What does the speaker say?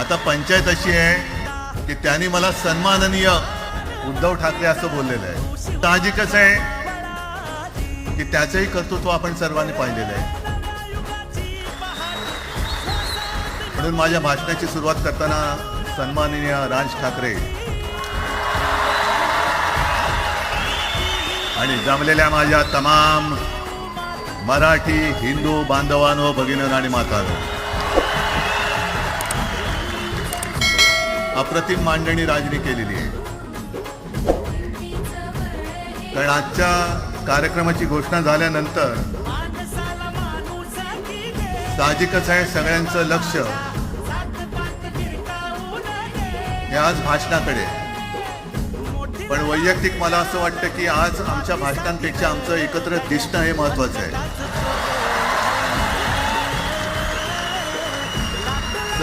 आता पंचायत अशी आहे की त्यांनी मला सन्माननीय उद्धव ठाकरे असं बोललेलं आहे. साहजिकच आहे की त्याचंही कर्तृत्व आपण सर्वांनी पाहिलेलं आहे. म्हणून माझ्या भाषणाची सुरुवात करताना सन्माननीय राज ठाकरे आणि जमलेल्या माझ्या तमाम मराठी हिंदू बांधवांनो, भगिनींनो आणि मातांनो, अप्रतिम मांडणी राजनी केलेली आहे. कारण आजच्या कार्यक्रमाची घोषणा झाल्यानंतर साहजिकच आहे सगळ्यांचं लक्ष हे आज भाषणाकडे. पण वैयक्तिक मला असं वाटतं की आज आमच्या भाषणांपेक्षा आमचं एकत्र दिसणं हे महत्वाचं आहे.